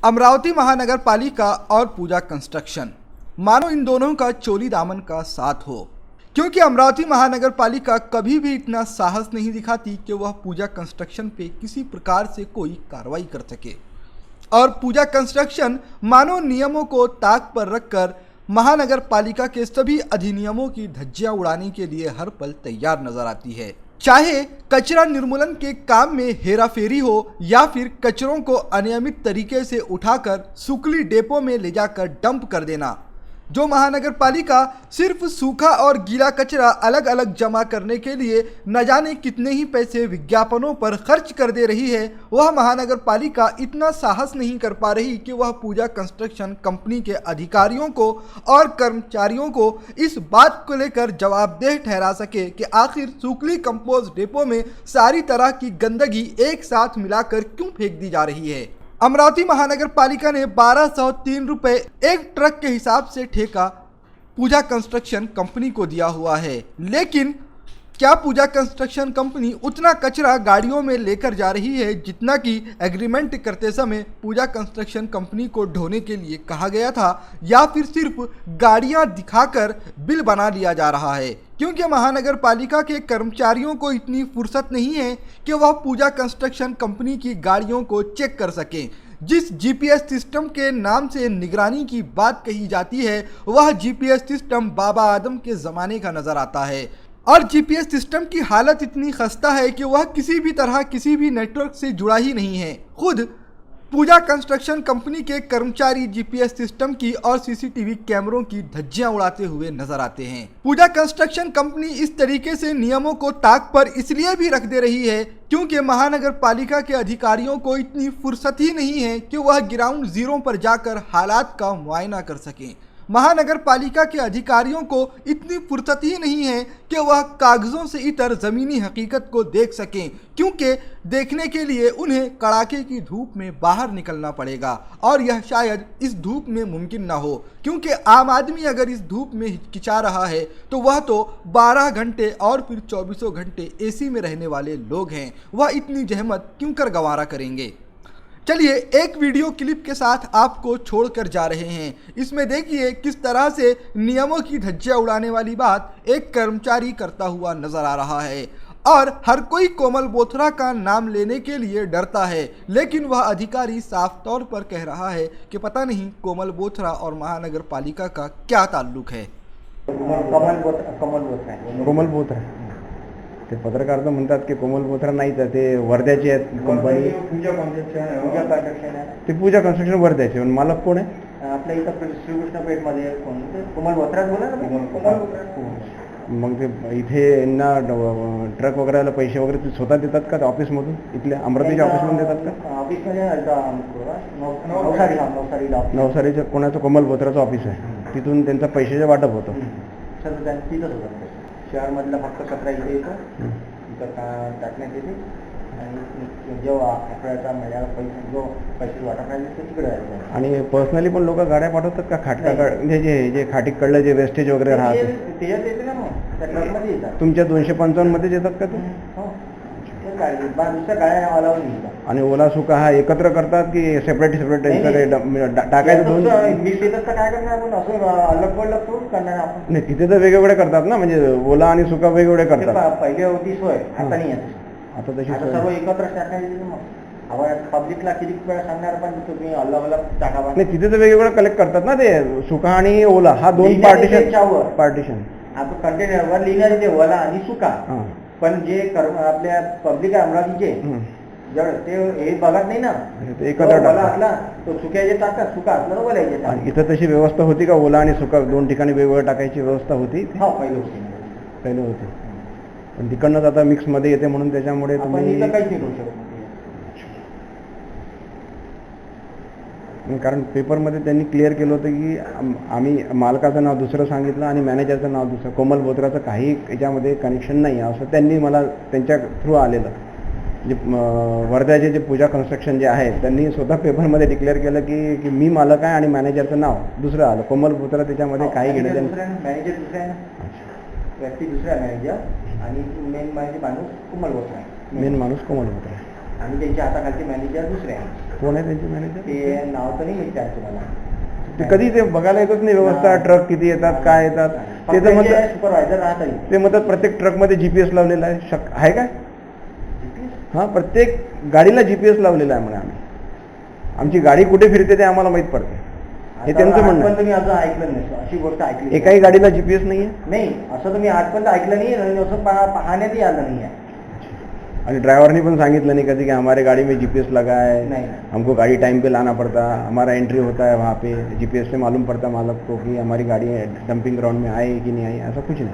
अमरावती महानगर पालिका और पूजा कंस्ट्रक्शन, मानो इन दोनों का चोली दामन का साथ हो। क्योंकि अमरावती महानगर पालिका कभी भी इतना साहस नहीं दिखाती कि वह पूजा कंस्ट्रक्शन पे किसी प्रकार से कोई कार्रवाई कर सके, और पूजा कंस्ट्रक्शन मानो नियमों को ताक पर रखकर महानगर पालिका के सभी अधिनियमों की धज्जियां उड़ाने के लिए हर पल तैयार नजर आती है। चाहे कचरा निर्मूलन के काम में हेराफेरी हो या फिर कचरों को अनियमित तरीके से उठाकर सुकली डेपो में ले जाकर डंप कर देना। जो महानगर पालिका सिर्फ सूखा और गीला कचरा अलग अलग जमा करने के लिए न जाने कितने ही पैसे विज्ञापनों पर खर्च कर दे रही है, वह महानगर पालिका इतना साहस नहीं कर पा रही कि वह पूजा कंस्ट्रक्शन कंपनी के अधिकारियों को और कर्मचारियों को इस बात को लेकर जवाबदेह ठहरा सके कि आखिर सुकली कंपोस्ट डेपो में सारी तरह की गंदगी एक साथ मिलाकर क्यों फेंक दी जा रही है। अमरावती महानगर पालिका ने 1203 रुपये एक ट्रक के हिसाब से ठेका पूजा कंस्ट्रक्शन कंपनी को दिया हुआ है, लेकिन क्या पूजा कंस्ट्रक्शन कंपनी उतना कचरा गाड़ियों में लेकर जा रही है जितना कि एग्रीमेंट करते समय पूजा कंस्ट्रक्शन कंपनी को ढोने के लिए कहा गया था, या फिर सिर्फ गाड़ियां दिखाकर बिल बना लिया जा रहा है? क्योंकि महानगर पालिका के कर्मचारियों को इतनी फुर्सत नहीं है कि वह पूजा कंस्ट्रक्शन कंपनी की गाड़ियों को चेक कर सकें। जिस जीपीएस सिस्टम के नाम से निगरानी की बात कही जाती है, वह जीपीएस सिस्टम बाबा आदम के ज़माने का नज़र आता है, और जीपीएस सिस्टम की हालत इतनी खस्ता है कि वह किसी भी तरह किसी भी नेटवर्क से जुड़ा ही नहीं है। खुद पूजा कंस्ट्रक्शन कंपनी के कर्मचारी जीपीएस सिस्टम की और सीसीटीवी कैमरों की धज्जियां उड़ाते हुए नजर आते हैं। पूजा कंस्ट्रक्शन कंपनी इस तरीके से नियमों को ताक पर इसलिए भी रख दे रही है क्योंकि महानगर पालिका के अधिकारियों को इतनी फुर्सत ही नहीं है कि वह ग्राउंड जीरो पर जाकर हालात का मुआयना कर सकें। महानगर पालिका के अधिकारियों को इतनी फुर्सत ही नहीं है कि वह कागजों से इतर ज़मीनी हकीकत को देख सकें, क्योंकि देखने के लिए उन्हें कड़ाके की धूप में बाहर निकलना पड़ेगा, और यह शायद इस धूप में मुमकिन ना हो, क्योंकि आम आदमी अगर इस धूप में हिचकिचा रहा है तो वह तो 12 घंटे और फिर 24 घंटे एसी में रहने वाले लोग हैं। वह इतनी जहमत क्यों कर गंवारा करेंगे। चलिए एक वीडियो क्लिप के साथ आपको छोड़कर जा रहे हैं। इसमें देखिए किस तरह से नियमों की धज्जियां उड़ाने वाली बात एक कर्मचारी करता हुआ नजर आ रहा है, और हर कोई कोमल बोथरा का नाम लेने के लिए डरता है, लेकिन वह अधिकारी साफ तौर पर कह रहा है कि पता नहीं कोमल बोथरा और महानगर पालिका का क्या ताल्लुक है। कोमल बोथरा ते पत्रकार तर म्हणतात की कोमल बोथरा नाही, तर ते वर्ध्याचे आहेत कंपनी। ते पूजा कंस्ट्रक्शन वर्ध्याचे, पण मालक कोण आहे? आपल्या इथं श्रीकृष्ण पेठमध्ये कोमल बोथरा बोला ना, कोमल बोथरा। मग ते इथे यांना ट्रक वगैरेला पैसे वगैरे ते स्वतः देतात का ऑफिसमधून? इथल्या अमरावतीच्या ऑफिसमधून देतात का? ऑफिसमध्ये नवसारीच्या कोणाचं कोमल बोथराचं ऑफिस आहे, तिथून त्यांचा पैशाचं वाटप होतं। सर तिथंच होतं शहरमधला फक्त कचरा इथे येतो, इथं टाकण्यात येते, आणि जो आठवड्याचा महिन्याला जो पैसे वाटप राहिले ते तिकडे जायचं। आणि पर्सनली पण लोक गाड्या पाठवतात का खाटका जे खाटीकडलं जे वेस्टेज वगैरे राहते त्याच्यात येते ना, मग त्या ट्रकमध्ये येतात। तुमच्या 255 मध्ये येतात का ते? हो, दुसऱ्या गाड्या अलाउड नाही। आणि ओला सुका हा एकत्र करतात की सेपरेट टाकायचं? दोन मिक्स येतात तर काय करणार आपण, असं अलग पडलं करून करणार आपण? नाही, तिथे तर वेगवेगळे करतात ना, म्हणजे ओला आणि सुका वेगवेगळे करतात। पहिले होती सोय, आता नाही आहे। आता तशी सर्व एकत्र टाकायचे, मग पब्लिकला किती वेळा सांगणार, पण तुम्ही अलग अलग टाकावा नाही, तिथे तर वेगवेगळं कलेक्ट करतात ना, ते सुका आणि ओला हा दोन पार्टिशन आपण कंटेनरवर लिहिणार ते ओला आणि सुका, पण जे आपल्या पब्लिक आहे अमरावतीचे जर ते हे बघत नाही ना, एकत्र असला तो सुक्याचे टाकतात, सुका असला तर ओल्याचे टाकतात। इथं तशी व्यवस्था होती का? ओला आणि सुका दोन ठिकाणी वेगवेगळं टाकायची व्यवस्था होती? हो, पहिले होती, पण तिकडनंच आता मिक्स मध्ये येते म्हणून त्याच्यामुळे तुम्ही काहीच नाही करू शकत। कारण पेपरमध्ये त्यांनी क्लिअर केलं होतं की आम्ही मालकाचं नाव दुसरं सांगितलं आणि मॅनेजरचं नाव दुसरं, कोमल बोथराचं काही याच्यामध्ये कनेक्शन नाही असं त्यांनी मला त्यांच्या थ्रू आलेलं। जे वर्ध्याचे जे पूजा कंस्ट्रक्शन जे आहे त्यांनी स्वतः पेपरमध्ये डिक्लेअर केलं की मी मालक आहे आणि मॅनेजरचं नाव दुसरं आलं, कोमल बोथरा त्याच्यामध्ये काही घेणं देणं। मॅनेजर दुसरा आहे ना, व्यक्ती दुसरा मॅनेजर, आणि मेन माणूस कोमल बोथरा आहे, मेन माणूस कोमल बोथरा, आणि त्यांच्या हाताखालचे मॅनेजर दुसरे आहे। कोण आहे त्यांचे मॅनेजर? ते नाव तर नाही विचार तुम्हाला. ते कधी ते बघायला येतच नाही व्यवस्था, ट्रक किती येतात, काय येतात. ते तर म्हणतात सुपरवायझर राहत ते म्हणतात प्रत्येक ट्रकमध्ये GPS लावलेला आहे. आहे काय? हां, प्रत्येक गाडीला GPS लावलेला आहे म्हणे. आमची गाडी कुठे फिरते ते आम्हाला माहीत पडते, हे त्यांचं म्हणणं आहे. तुम्ही अजून ऐकलं नाही अशी गोष्ट ऐकली? एकाही गाडीला GPS नाही आहे. नाही, असं तुम्ही आजपर्यंत ऐकलं नाही आणि असं पाहण्यातही आलं नाही आहे. आणि ड्राइवर ने पण सांगितलं नहीं कभी कि हमारे गाड़ी में GPS लगा है, नहीं। हमको गाड़ी टाइम पे लाना पड़ता, हमारा एंट्री होता है वहाँ पे, GPS से मालूम पड़ता मालक को कि हमारी गाड़ी डंपिंग ग्राउंड में आए कि नहीं आई, ऐसा कुछ नहीं.